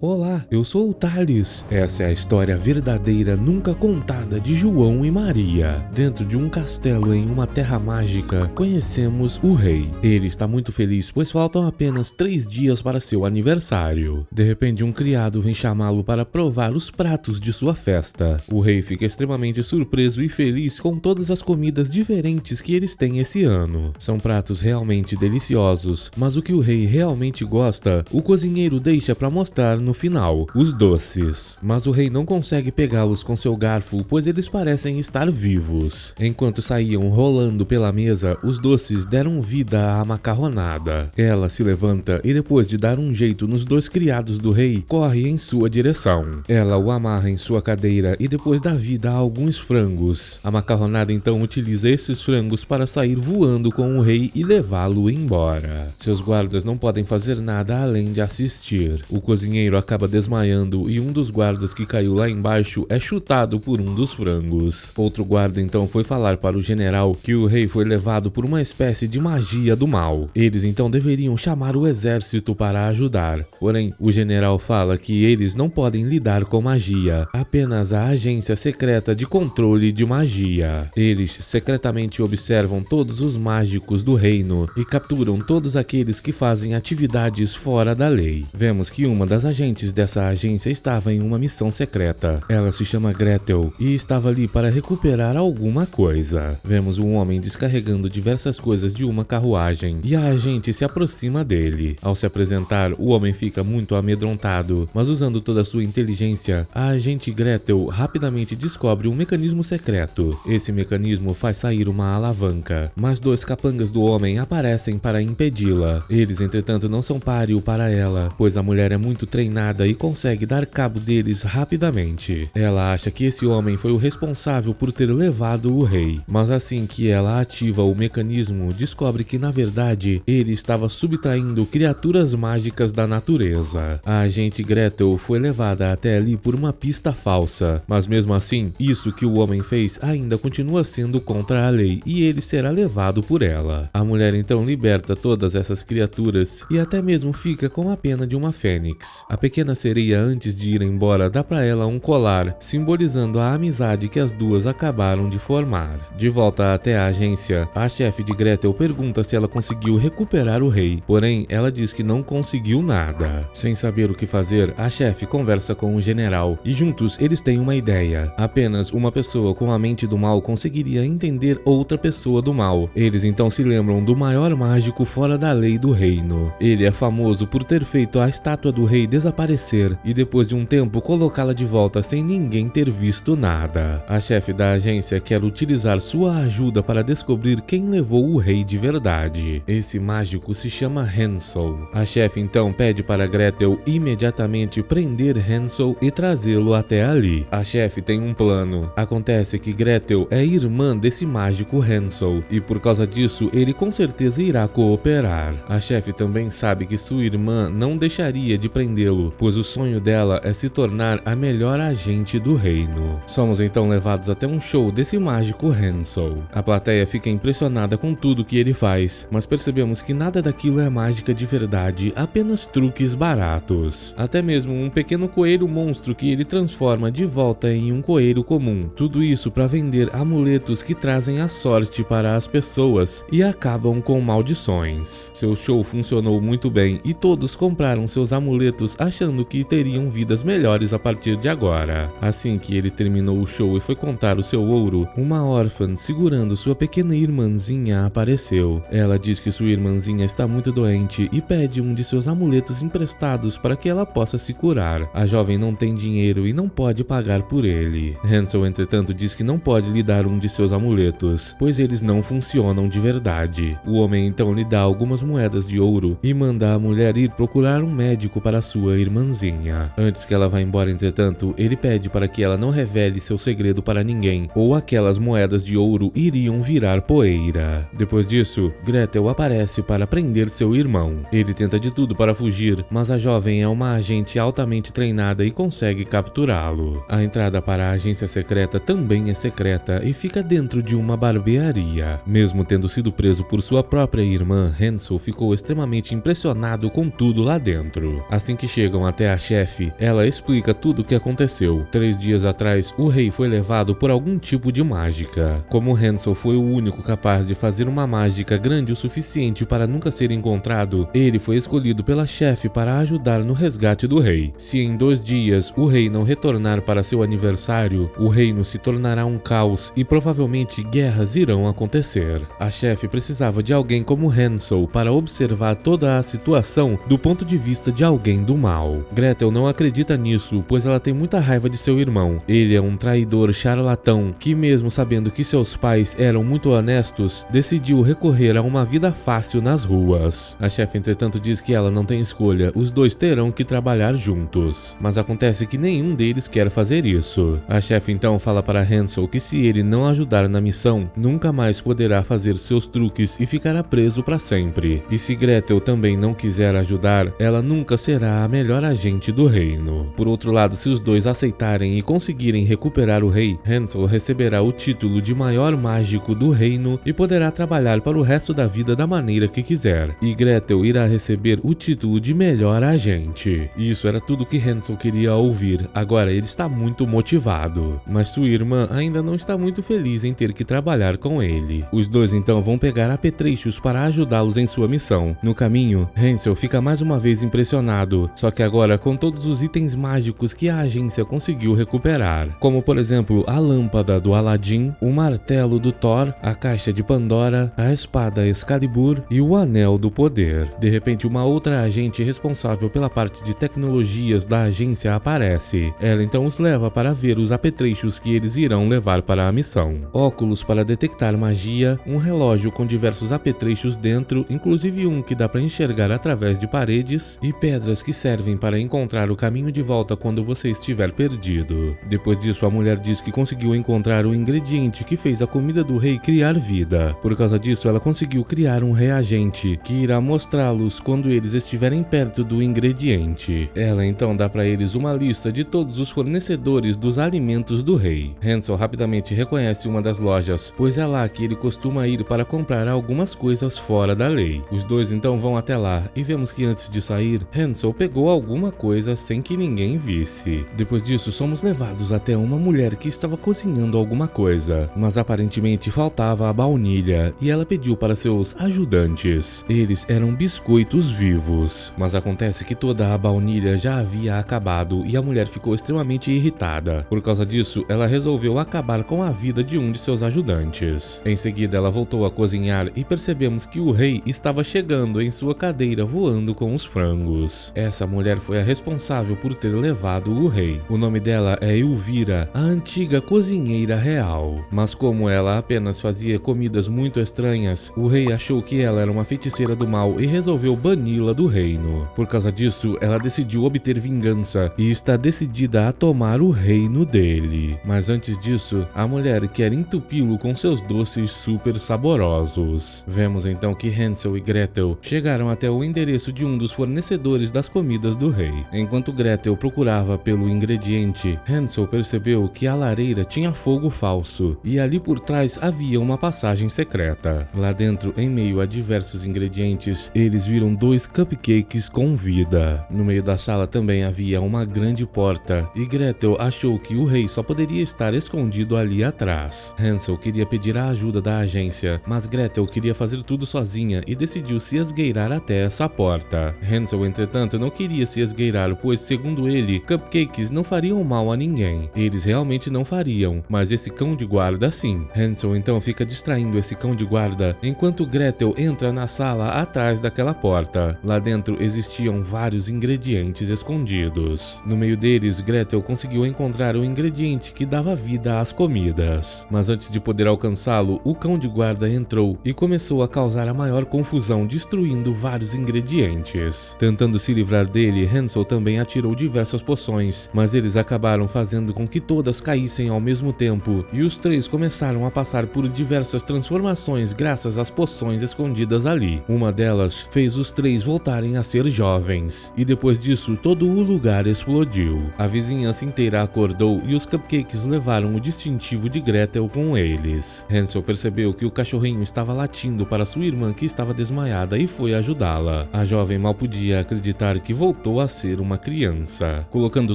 Olá, eu sou o Thales. Essa é a história verdadeira nunca contada de João e Maria. Dentro de um castelo em uma terra mágica, conhecemos o rei. Ele está muito feliz, pois faltam apenas 3 dias para seu aniversário. De repente, um criado vem chamá-lo para provar os pratos de sua festa. O rei fica extremamente surpreso e feliz com todas as comidas diferentes que eles têm esse ano. São pratos realmente deliciosos, mas o que o rei realmente gosta, o cozinheiro deixa para mostrar no final, os doces. Mas o rei não consegue pegá-los com seu garfo, pois eles parecem estar vivos. Enquanto saíam rolando pela mesa, os doces deram vida à macarronada. Ela se levanta e, depois de dar um jeito nos 2 criados do rei, corre em sua direção. Ela o amarra em sua cadeira e depois dá vida a alguns frangos. A macarronada então utiliza esses frangos para sair voando com o rei e levá-lo embora. Seus guardas não podem fazer nada além de assistir. O cozinheiro acaba desmaiando e um dos guardas que caiu lá embaixo é chutado por um dos frangos. Outro guarda então foi falar para o general que o rei foi levado por uma espécie de magia do mal. Eles então deveriam chamar o exército para ajudar. Porém, o general fala que eles não podem lidar com magia, apenas a agência secreta de controle de magia. Eles secretamente observam todos os mágicos do reino e capturam todos aqueles que fazem atividades fora da lei. Vemos que uma das agentes dessa agência estava em uma missão secreta. Ela se chama Gretel e estava ali para recuperar alguma coisa. Vemos um homem descarregando diversas coisas de uma carruagem e a agente se aproxima dele. Ao se apresentar, o homem fica muito amedrontado, mas usando toda a sua inteligência, a agente Gretel rapidamente descobre um mecanismo secreto. Esse mecanismo faz sair uma alavanca, mas 2 capangas do homem aparecem para impedi-la. Eles, entretanto, não são páreo para ela, pois a mulher é muito treinada e consegue dar cabo deles rapidamente. Ela acha que esse homem foi o responsável por ter levado o rei, mas assim que ela ativa o mecanismo, descobre que na verdade ele estava subtraindo criaturas mágicas da natureza. A agente Gretel foi levada até ali por uma pista falsa, mas mesmo assim, isso que o homem fez ainda continua sendo contra a lei e ele será levado por ela. A mulher então liberta todas essas criaturas e até mesmo fica com a pena de uma fênix. A pequena sereia, antes de ir embora, dá para ela um colar, simbolizando a amizade que as duas acabaram de formar. De volta até a agência, a chefe de Gretel pergunta se ela conseguiu recuperar o rei, porém ela diz que não conseguiu nada. Sem saber o que fazer, a chefe conversa com o general e juntos eles têm uma ideia. Apenas uma pessoa com a mente do mal conseguiria entender outra pessoa do mal. Eles então se lembram do maior mágico fora da lei do reino. Ele é famoso por ter feito a estátua do rei desaparecer e depois de um tempo colocá-la de volta sem ninguém ter visto nada. A chefe da agência quer utilizar sua ajuda para descobrir quem levou o rei de verdade. Esse mágico se chama Hansel. A chefe então pede para Gretel imediatamente prender Hansel e trazê-lo até ali. A chefe tem um plano. Acontece que Gretel é irmã desse mágico Hansel e por causa disso ele com certeza irá cooperar. A chefe também sabe que sua irmã não deixaria de prendê-lo, pois o sonho dela é se tornar a melhor agente do reino. Somos então levados até um show desse mágico Hansel. A plateia fica impressionada com tudo que ele faz, mas percebemos que nada daquilo é mágica de verdade, apenas truques baratos. Até mesmo um pequeno coelho monstro que ele transforma de volta em um coelho comum. Tudo isso para vender amuletos que trazem a sorte para as pessoas e acabam com maldições. Seu show funcionou muito bem e todos compraram seus amuletos achando que teriam vidas melhores a partir de agora. Assim que ele terminou o show e foi contar o seu ouro, uma órfã segurando sua pequena irmãzinha apareceu. Ela diz que sua irmãzinha está muito doente e pede um de seus amuletos emprestados para que ela possa se curar. A jovem não tem dinheiro e não pode pagar por ele. Hansel, entretanto, diz que não pode lhe dar um de seus amuletos, pois eles não funcionam de verdade. O homem então lhe dá algumas moedas de ouro e manda a mulher ir procurar um médico para sua irmãzinha. Antes que ela vá embora, entretanto, ele pede para que ela não revele seu segredo para ninguém, ou aquelas moedas de ouro iriam virar poeira. Depois disso, Gretel aparece para prender seu irmão. Ele tenta de tudo para fugir, mas a jovem é uma agente altamente treinada e consegue capturá-lo. A entrada para a agência secreta também é secreta e fica dentro de uma barbearia. Mesmo tendo sido preso por sua própria irmã, Hansel ficou extremamente impressionado com tudo lá dentro. Assim que chega chegam até a chefe, ela explica tudo o que aconteceu. 3 dias atrás, o rei foi levado por algum tipo de mágica. Como Hansel foi o único capaz de fazer uma mágica grande o suficiente para nunca ser encontrado, ele foi escolhido pela chefe para ajudar no resgate do rei. Se em 2 dias o rei não retornar para seu aniversário, o reino se tornará um caos e provavelmente guerras irão acontecer. A chefe precisava de alguém como Hansel para observar toda a situação do ponto de vista de alguém do mal. Gretel não acredita nisso, pois ela tem muita raiva de seu irmão. Ele é um traidor charlatão que, mesmo sabendo que seus pais eram muito honestos, decidiu recorrer a uma vida fácil nas ruas. A chefe, entretanto, diz que ela não tem escolha, os dois terão que trabalhar juntos. Mas acontece que nenhum deles quer fazer isso. A chefe então fala para Hansel que se ele não ajudar na missão, nunca mais poderá fazer seus truques e ficará preso para sempre. E se Gretel também não quiser ajudar, ela nunca será a melhor agente do reino. Por outro lado, se os dois aceitarem e conseguirem recuperar o rei, Hansel receberá o título de maior mágico do reino e poderá trabalhar para o resto da vida da maneira que quiser. E Gretel irá receber o título de melhor agente. Isso era tudo que Hansel queria ouvir. Agora ele está muito motivado. Mas sua irmã ainda não está muito feliz em ter que trabalhar com ele. Os dois então vão pegar apetrechos para ajudá-los em sua missão. No caminho, Hansel fica mais uma vez impressionado, só que agora com todos os itens mágicos que a agência conseguiu recuperar, como por exemplo a lâmpada do Aladdin, o martelo do Thor, a caixa de Pandora, a espada Excalibur e o anel do poder. De repente, uma outra agente responsável pela parte de tecnologias da agência aparece. Ela então os leva para ver os apetrechos que eles irão levar para a missão. Óculos para detectar magia, um relógio com diversos apetrechos dentro, inclusive um que dá para enxergar através de paredes, e pedras que servem para encontrar o caminho de volta quando você estiver perdido. Depois disso, a mulher diz que conseguiu encontrar o ingrediente que fez a comida do rei criar vida. Por causa disso, ela conseguiu criar um reagente que irá mostrá-los quando eles estiverem perto do ingrediente. Ela então dá para eles uma lista de todos os fornecedores dos alimentos do rei. Hansel rapidamente reconhece uma das lojas, pois é lá que ele costuma ir para comprar algumas coisas fora da lei. Os dois então vão até lá e vemos que antes de sair, Hansel pegou alguma coisa sem que ninguém visse. Depois disso, somos levados até uma mulher que estava cozinhando alguma coisa, mas aparentemente faltava a baunilha e ela pediu para seus ajudantes. Eles eram biscoitos vivos, mas acontece que toda a baunilha já havia acabado e a mulher ficou extremamente irritada. Por causa disso, ela resolveu acabar com a vida de um de seus ajudantes. Em seguida, ela voltou a cozinhar e percebemos que o rei estava chegando em sua cadeira voando com os frangos. Essa mulher foi a responsável por ter levado o rei. O nome dela é Elvira, a antiga cozinheira real. Mas como ela apenas fazia comidas muito estranhas, o rei achou que ela era uma feiticeira do mal e resolveu bani-la do reino. Por causa disso, ela decidiu obter vingança e está decidida a tomar o reino dele. Mas antes disso, a mulher quer entupi-lo com seus doces super saborosos. Vemos então que Hansel e Gretel chegaram até o endereço de um dos fornecedores das comidas do rei. Enquanto Gretel procurava pelo ingrediente, Hansel percebeu que a lareira tinha fogo falso e ali por trás havia uma passagem secreta. Lá dentro, em meio a diversos ingredientes, eles viram 2 cupcakes com vida. No meio da sala também havia uma grande porta e Gretel achou que o rei só poderia estar escondido ali atrás. Hansel queria pedir a ajuda da agência, mas Gretel queria fazer tudo sozinha e decidiu se esgueirar até essa porta. Hansel, entretanto, não queria se esgueirar, pois, segundo ele, cupcakes não fariam mal a ninguém. Eles realmente não fariam, mas esse cão de guarda sim. Hansel então fica distraindo esse cão de guarda, enquanto Gretel entra na sala atrás daquela porta. Lá dentro existiam vários ingredientes escondidos. No meio deles, Gretel conseguiu encontrar o ingrediente que dava vida às comidas. Mas antes de poder alcançá-lo, o cão de guarda entrou e começou a causar a maior confusão, destruindo vários ingredientes. Tentando se livrar dele, Hansel também atirou diversas poções, mas eles acabaram fazendo com que todas caíssem ao mesmo tempo, e os 3 começaram a passar por diversas transformações graças às poções escondidas ali. Uma delas fez os 3 voltarem a ser jovens, e depois disso todo o lugar explodiu. A vizinhança inteira acordou e os cupcakes levaram o distintivo de Gretel com eles. Hansel percebeu que o cachorrinho estava latindo para sua irmã que estava desmaiada e foi ajudá-la. A jovem mal podia acreditar que voltou voltou a ser uma criança. Colocando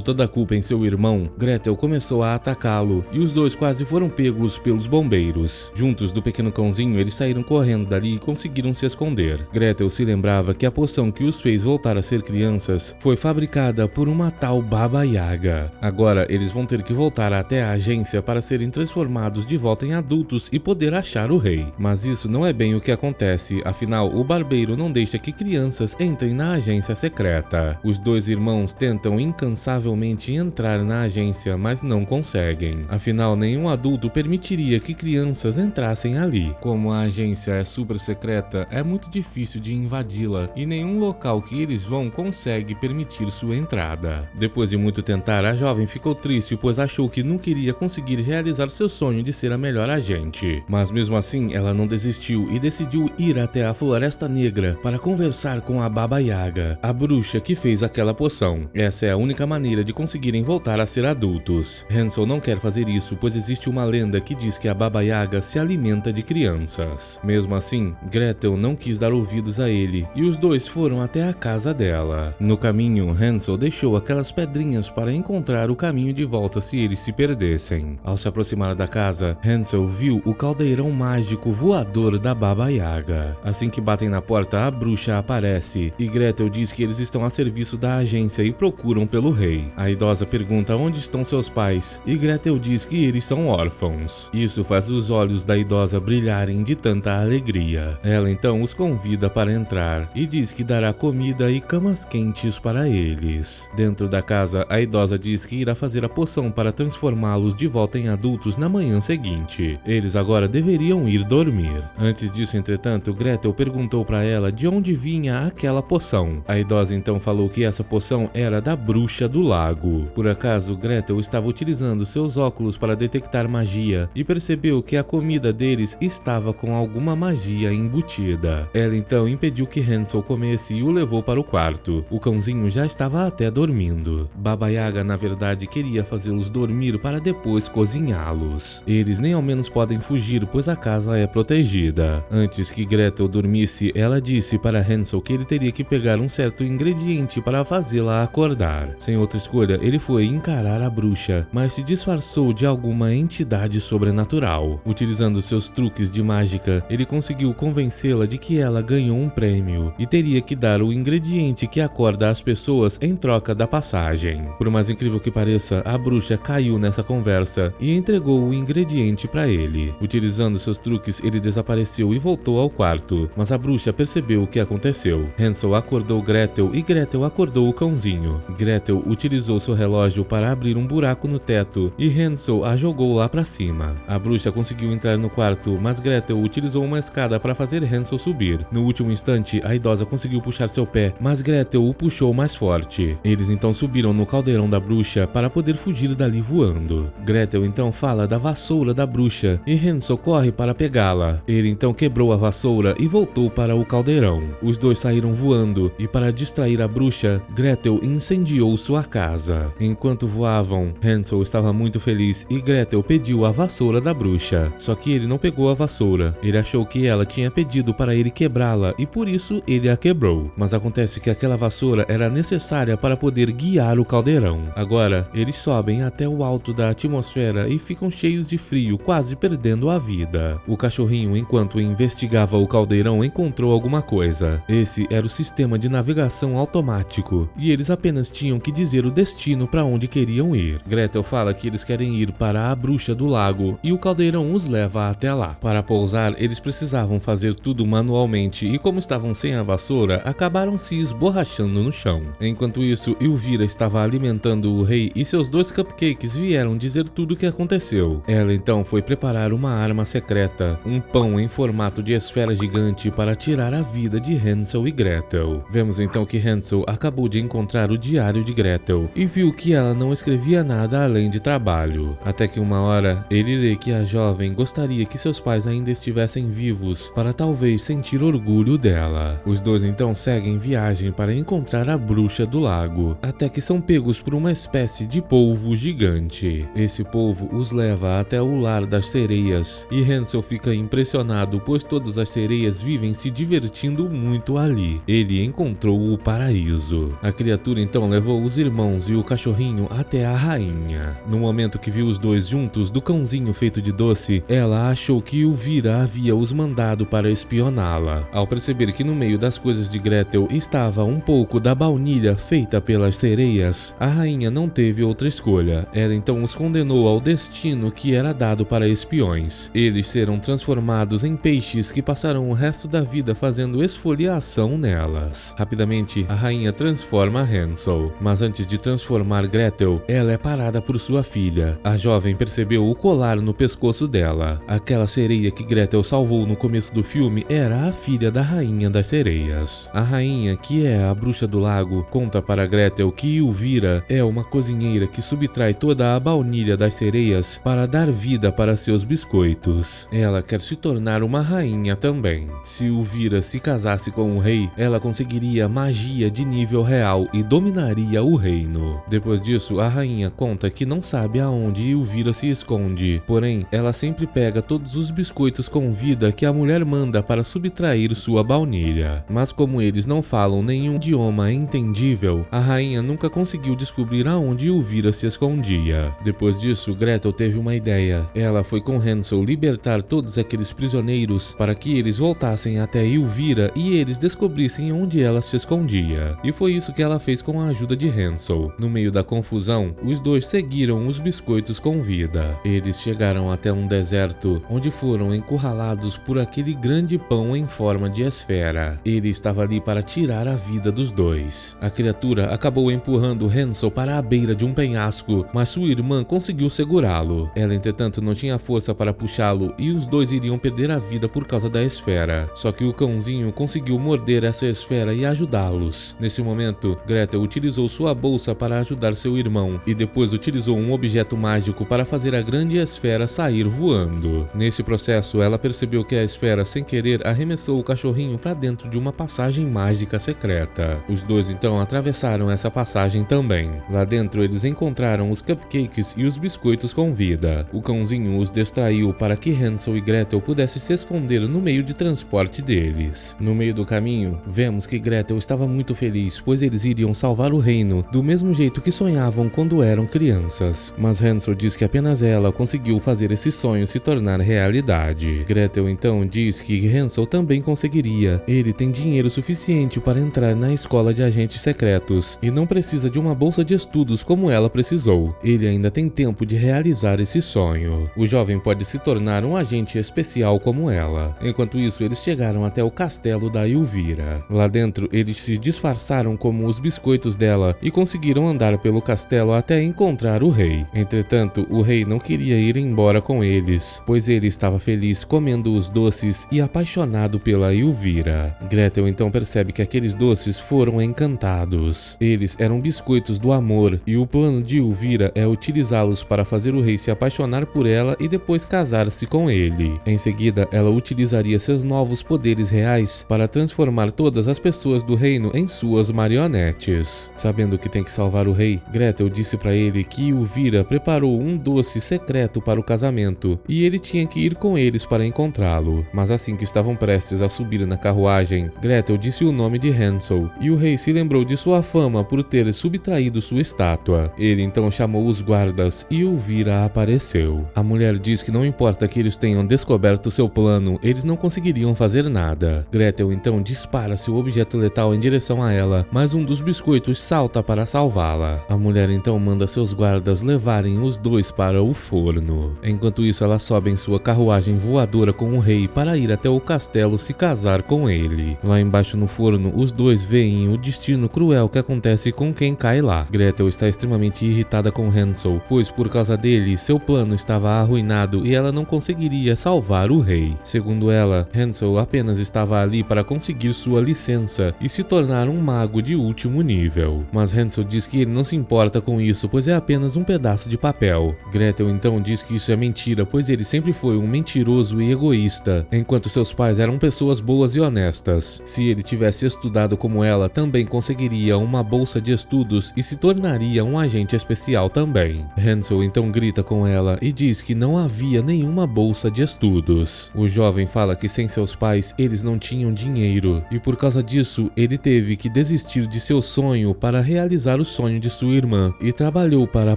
toda a culpa em seu irmão, Gretel começou a atacá-lo e os dois quase foram pegos pelos bombeiros. Juntos do pequeno cãozinho, eles saíram correndo dali e conseguiram se esconder. Gretel se lembrava que a poção que os fez voltar a ser crianças foi fabricada por uma tal Baba Yaga. Agora eles vão ter que voltar até a agência para serem transformados de volta em adultos e poder achar o rei. Mas isso não é bem o que acontece, afinal o barbeiro não deixa que crianças entrem na agência secreta. Os dois irmãos tentam incansavelmente entrar na agência, mas não conseguem. Afinal, nenhum adulto permitiria que crianças entrassem ali. Como a agência é super secreta, é muito difícil de invadi-la e nenhum local que eles vão consegue permitir sua entrada. Depois de muito tentar, a jovem ficou triste, pois achou que nunca iria conseguir realizar seu sonho de ser a melhor agente. Mas mesmo assim, ela não desistiu e decidiu ir até a Floresta Negra para conversar com a Baba Yaga, a bruxa que fez aquela poção. Essa é a única maneira de conseguirem voltar a ser adultos. Hansel não quer fazer isso, pois existe uma lenda que diz que a Baba Yaga se alimenta de crianças. Mesmo assim, Gretel não quis dar ouvidos a ele e os dois foram até a casa dela. No caminho, Hansel deixou aquelas pedrinhas para encontrar o caminho de volta se eles se perdessem. Ao se aproximar da casa, Hansel viu o caldeirão mágico voador da Baba Yaga. Assim que batem na porta, a bruxa aparece e Gretel diz que eles estão a serviço da agência e procuram pelo rei. A idosa pergunta onde estão seus pais e Gretel diz que eles são órfãos. Isso faz os olhos da idosa brilharem de tanta alegria. Ela então os convida para entrar e diz que dará comida e camas quentes para eles. Dentro da casa, a idosa diz que irá fazer a poção para transformá-los de volta em adultos na manhã seguinte. Eles agora deveriam ir dormir. Antes disso, entretanto, Gretel perguntou para ela de onde vinha aquela poção. A idosa então falou que essa poção era da bruxa do lago. Por acaso, Gretel estava utilizando seus óculos para detectar magia e percebeu que a comida deles estava com alguma magia embutida. Ela então impediu que Hansel comesse e o levou para o quarto. O cãozinho já estava até dormindo. Baba Yaga, na verdade, queria fazê-los dormir para depois cozinhá-los. Eles nem ao menos podem fugir, pois a casa é protegida. Antes que Gretel dormisse, ela disse para Hansel que ele teria que pegar um certo ingrediente para fazê-la acordar. Sem outra escolha, ele foi encarar a bruxa, mas se disfarçou de alguma entidade sobrenatural. Utilizando seus truques de mágica, ele conseguiu convencê-la de que ela ganhou um prêmio e teria que dar o ingrediente que acorda as pessoas em troca da passagem. Por mais incrível que pareça, a bruxa caiu nessa conversa e entregou o ingrediente para ele. Utilizando seus truques, ele desapareceu e voltou ao quarto, mas a bruxa percebeu o que aconteceu. Hansel acordou Gretel e Gretel acordou o cãozinho. Gretel utilizou seu relógio para abrir um buraco no teto e Hansel a jogou lá para cima. A bruxa conseguiu entrar no quarto, mas Gretel utilizou uma escada para fazer Hansel subir. No último instante, a idosa conseguiu puxar seu pé, mas Gretel o puxou mais forte. Eles então subiram no caldeirão da bruxa para poder fugir dali voando. Gretel então fala da vassoura da bruxa e Hansel corre para pegá-la. Ele então quebrou a vassoura e voltou para o caldeirão. Os dois saíram voando e, para distrair a bruxa, Gretel incendiou sua casa. Enquanto voavam, Hansel estava muito feliz e Gretel pediu a vassoura da bruxa. Só que ele não pegou a vassoura. Ele achou que ela tinha pedido para ele quebrá-la e por isso ele a quebrou. Mas acontece que aquela vassoura era necessária para poder guiar o caldeirão. Agora, eles sobem até o alto da atmosfera e ficam cheios de frio, quase perdendo a vida. O cachorrinho, enquanto investigava o caldeirão, encontrou alguma coisa. Esse era o sistema de navegação automático e eles apenas tinham que dizer o destino para onde queriam ir. Gretel fala que eles querem ir para a bruxa do lago e o caldeirão os leva até lá. Para pousar, eles precisavam fazer tudo manualmente e, como estavam sem a vassoura, acabaram se esborrachando no chão. Enquanto isso, Elvira estava alimentando o rei e seus dois cupcakes vieram dizer tudo o que aconteceu. Ela então foi preparar uma arma secreta, um pão em formato de esfera gigante para tirar a vida de Hansel e Gretel. Vemos então que Hansel acabou de encontrar o diário de Gretel e viu que ela não escrevia nada além de trabalho. Até que uma hora, ele lê que a jovem gostaria que seus pais ainda estivessem vivos para talvez sentir orgulho dela. Os dois então seguem viagem para encontrar a bruxa do lago, até que são pegos por uma espécie de polvo gigante. Esse polvo os leva até o lar das sereias e Hansel fica impressionado, pois todas as sereias vivem se divertindo muito ali. Ele encontrou o paraíso. paraíso. A criatura então levou os irmãos e o cachorrinho até a rainha. No momento que viu os dois juntos do cãozinho feito de doce, ela achou que Elvira havia os mandado para espioná-la. Ao perceber que no meio das coisas de Gretel estava um pouco da baunilha feita pelas sereias, a rainha não teve outra escolha. Ela então os condenou ao destino que era dado para espiões. Eles serão transformados em peixes que passarão o resto da vida fazendo esfoliação nelas. Rapidamente, a rainha transforma Hansel, mas antes de transformar Gretel, ela é parada por sua filha. A jovem percebeu o colar no pescoço dela. Aquela sereia que Gretel salvou no começo do filme era a filha da rainha das sereias. A rainha, que é a bruxa do lago, conta para Gretel que Elvira é uma cozinheira que subtrai toda a baunilha das sereias para dar vida para seus biscoitos. Ela quer se tornar uma rainha também. Se Elvira se casasse com o rei, ela conseguiria magia de nível real e dominaria o reino. Depois disso, a rainha conta que não sabe aonde Elvira se esconde, porém, ela sempre pega todos os biscoitos com vida que a mulher manda para subtrair sua baunilha. Mas como eles não falam nenhum idioma entendível, a rainha nunca conseguiu descobrir aonde Elvira se escondia. Depois disso, Gretel teve uma ideia. Ela foi com Hansel libertar todos aqueles prisioneiros para que eles voltassem até Elvira e eles descobrissem onde ela se escondia. E foi isso que ela fez com a ajuda de Hansel. No meio da confusão, os dois seguiram os biscoitos com vida. Eles chegaram até um deserto, onde foram encurralados por aquele grande pão em forma de esfera. Ele estava ali para tirar a vida dos dois. A criatura acabou empurrando Hansel para a beira de um penhasco, mas sua irmã conseguiu segurá-lo. Ela, entretanto, não tinha força para puxá-lo e os dois iriam perder a vida por causa da esfera. Só que o cãozinho conseguiu morder essa esfera e ajudá-los. Nesse momento, Gretel utilizou sua bolsa para ajudar seu irmão e depois utilizou um objeto mágico para fazer a grande esfera sair voando. Nesse processo, ela percebeu que a esfera, sem querer, arremessou o cachorrinho para dentro de uma passagem mágica secreta. Os dois então atravessaram essa passagem também. Lá dentro, eles encontraram os cupcakes e os biscoitos com vida. O cãozinho os distraiu para que Hansel e Gretel pudessem se esconder no meio de transporte deles. No meio do caminho, vemos que Gretel estava muito feliz, pois eles iriam salvar o reino do mesmo jeito que sonhavam quando eram crianças. Mas Hansel diz que apenas ela conseguiu fazer esse sonho se tornar realidade. Gretel então diz que Hansel também conseguiria. Ele tem dinheiro suficiente para entrar na escola de agentes secretos e não precisa de uma bolsa de estudos como ela precisou. Ele ainda tem tempo de realizar esse sonho. O jovem pode se tornar um agente especial como ela. Enquanto isso, eles chegaram até o castelo da Elvira. Lá dentro, eles se disfarçaram como os biscoitos dela e conseguiram andar pelo castelo até encontrar o rei. Entretanto, o rei não queria ir embora com eles, pois ele estava feliz comendo os doces e apaixonado pela Elvira. Gretel então percebe que aqueles doces foram encantados. Eles eram biscoitos do amor e o plano de Elvira é utilizá-los para fazer o rei se apaixonar por ela e depois casar-se com ele. Em seguida, ela utilizaria seus novos poderes reais para transformar todas as pessoas do reino em suas marionetes. Sabendo que tem que salvar o rei, Gretel disse para ele que Elvira preparou um doce secreto para o casamento e ele tinha que ir com eles para encontrá-lo. Mas assim que estavam prestes a subir na carruagem, Gretel disse o nome de Hansel e o rei se lembrou de sua fama por ter subtraído sua estátua. Ele então chamou os guardas e Elvira apareceu. A mulher diz que não importa que eles tenham descoberto seu plano, eles não conseguiriam fazer nada. Gretel então dispara seu objeto letal em direção a ela, mas um dos biscoitos salta para salvá-la. A mulher então manda seus guardas levarem os dois para o forno. Enquanto isso, ela sobe em sua carruagem voadora com o rei para ir até o castelo se casar com ele. Lá embaixo no forno, os dois veem o destino cruel que acontece com quem cai lá. Gretel está extremamente irritada com Hansel, pois por causa dele, seu plano estava arruinado e ela não conseguiria salvar o rei. Segundo ela, Hansel apenas estava ali para conseguir sua licença e se tornar um mago de último nível. Mas Hansel diz que ele não se importa com isso, pois é apenas um pedaço de papel. Gretel então diz que isso é mentira, pois ele sempre foi um mentiroso e egoísta, enquanto seus pais eram pessoas boas e honestas. Se ele tivesse estudado como ela, também conseguiria uma bolsa de estudos e se tornaria um agente especial também. Hansel então grita com ela e diz que não havia nenhuma bolsa de estudos. O jovem fala que sem seus pais eles não tinham dinheiro e por causa disso ele teve que desistir de seu sonho para realizar o sonho de sua irmã e trabalhou para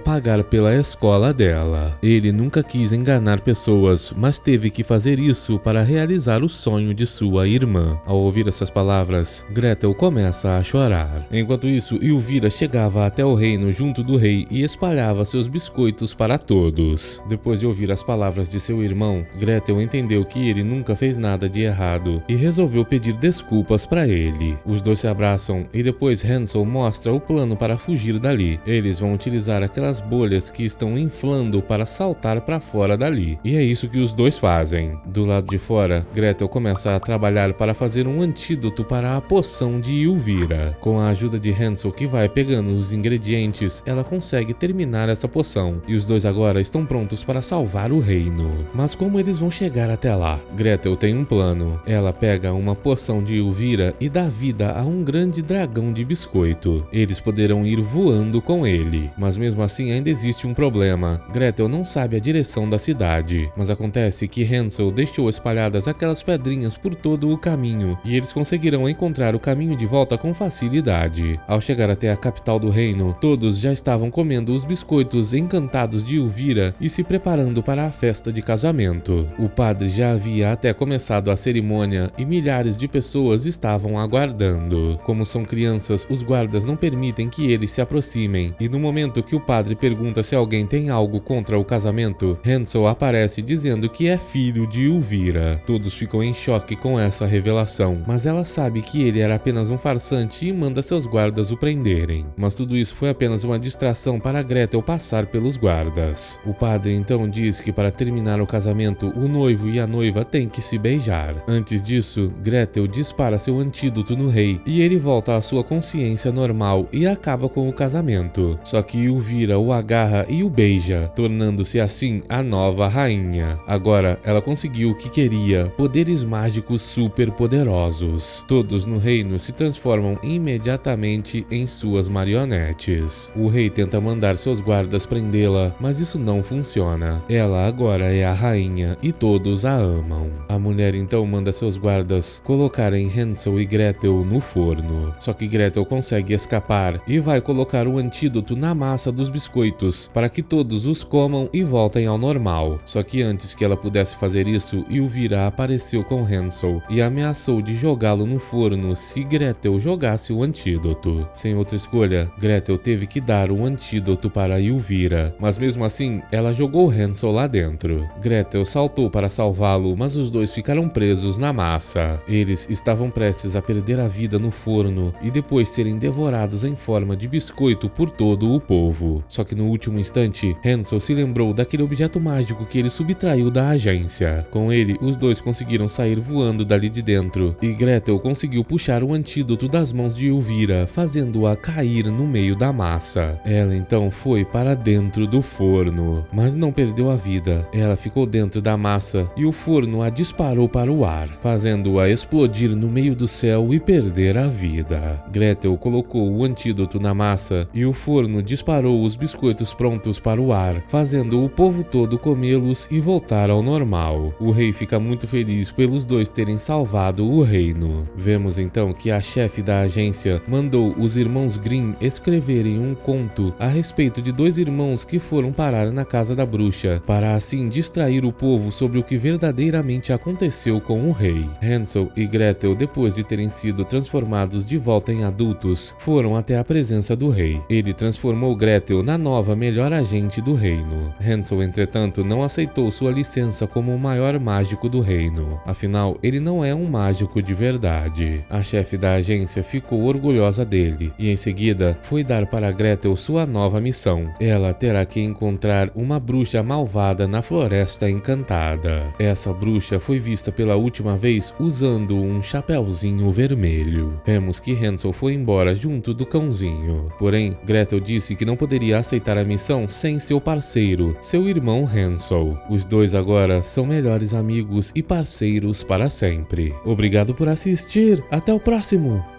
pagar pela escola dela. Ele nunca quis enganar pessoas, mas teve que fazer isso para realizar o sonho de sua irmã. Ao ouvir essas palavras, Gretel começa a chorar. Enquanto isso, Elvira chegava até o reino junto do rei e espalhava seus biscoitos para todos. Depois de ouvir as palavras de seu irmão, Gretel entendeu que ele nunca fez nada de errado e resolveu pedir desculpas para ele. Os dois se abraçam e depois Hansel mostra o plano para fugir dali. Eles vão utilizar aquelas bolhas que estão inflando para saltar para fora dali. E é isso que os dois fazem. Do lado de fora, Gretel começa a trabalhar para fazer um antídoto para a poção de Elvira. Com a ajuda de Hansel, que vai pegando os ingredientes, ela consegue terminar essa poção. E os dois agora estão prontos para salvar o reino. Mas como eles vão chegar até lá? Gretel tem um plano. Ela pega uma poção de Elvira e dá vida a um grande dragão de biscoito. Eles poderão ir voando com ele. Mas mesmo assim ainda existe um problema. Gretel não sabe a direção da cidade. Mas acontece que Hansel deixou espalhadas aquelas pedrinhas por todo o caminho e eles conseguirão encontrar o caminho de volta com facilidade. Ao chegar até a capital do reino, todos já estavam comendo os biscoitos encantados de Elvira e se preparando para a festa de casamento. O padre já havia até começado a cerimônia e milhares de pessoas estavam aguardando. Como são crianças, os guardas não permitem que eles se aproximem, e no momento que o padre pergunta se alguém tem algo contra o casamento, Hansel aparece dizendo que é filho de Elvira. Todos ficam em choque com essa revelação, mas ela sabe que ele era apenas um farsante e manda seus guardas o prenderem. Mas tudo isso foi apenas uma distração para Gretel passar pelos guardas. O padre então diz que para terminar o casamento, o noivo e a noiva têm que se beijar. Antes disso, Gretel dispara seu antídoto no rei e ele volta à sua consciência normal e acaba com o casamento. Só que Elvira o agarra e o beija, tornando-se assim a nova rainha. Agora, ela conseguiu o que queria, poderes mágicos super poderosos. Todos no reino se transformam imediatamente em suas marionetes. O rei tenta mandar seus guardas prendê-la, mas isso não funciona. Ela agora é a rainha e todos a amam. A mulher então manda seus guardas colocarem Hansel e Gretel no forno. Só que Gretel consegue escapar e vai colocar o antídoto na massa dos biscoitos para que todos os comam e voltem ao normal. Só que antes que ela pudesse fazer isso, Elvira apareceu com Hansel e ameaçou de jogá-lo no forno se Gretel jogasse o antídoto. Sem outra escolha, Gretel teve que dar o antídoto para Elvira, mas mesmo assim, ela jogou Hansel lá dentro. Gretel saltou para salvá-lo, mas os dois ficaram presos na massa. Eles estavam prestes a perder a vida no forno e depois serem devorados em forma de biscoito por todo o povo. Só que no último instante, Hansel se lembrou daquele objeto mágico que ele subtraiu da agência. Com ele, os dois conseguiram sair voando dali de dentro e Gretel conseguiu puxar o antídoto das mãos de Elvira, fazendo-a cair no meio da massa. Ela então foi para dentro do forno, mas não perdeu a vida. Ela ficou dentro da massa e o forno a disparou para o ar, fazendo-a explodir no meio do céu e perder a vida. Gretel colocou o antídoto na massa e o forno disparou os biscoitos prontos para o ar, fazendo o povo todo comê-los e voltar ao normal. O rei fica muito feliz pelos dois terem salvado o reino. Vemos então que a chefe da agência mandou os irmãos Grimm escreverem um conto a respeito de dois irmãos que foram parar na casa da bruxa, para assim distrair o povo sobre o que verdadeiramente aconteceu com o rei. Hansel e Gretel, depois de terem sido transformados de volta em adultos, foram até a presença do rei. Ele transformou Gretel na nova melhor agente do reino. Hansel, entretanto, não aceitou sua licença como o maior mágico do reino. Afinal, ele não é um mágico de verdade. A chefe da agência ficou orgulhosa dele e em seguida foi dar para Gretel sua nova missão. Ela terá que encontrar uma bruxa malvada na Floresta Encantada. Essa bruxa foi vista pela última vez usando um chapéuzinho vermelho. Vemos que Hansel foi embora junto do cãozinho. Porém, Gretel disse que não poderia aceitar a missão sem seu parceiro, seu irmão Hansel. Os dois agora são melhores amigos e parceiros para sempre. Obrigado por assistir. Até o próximo!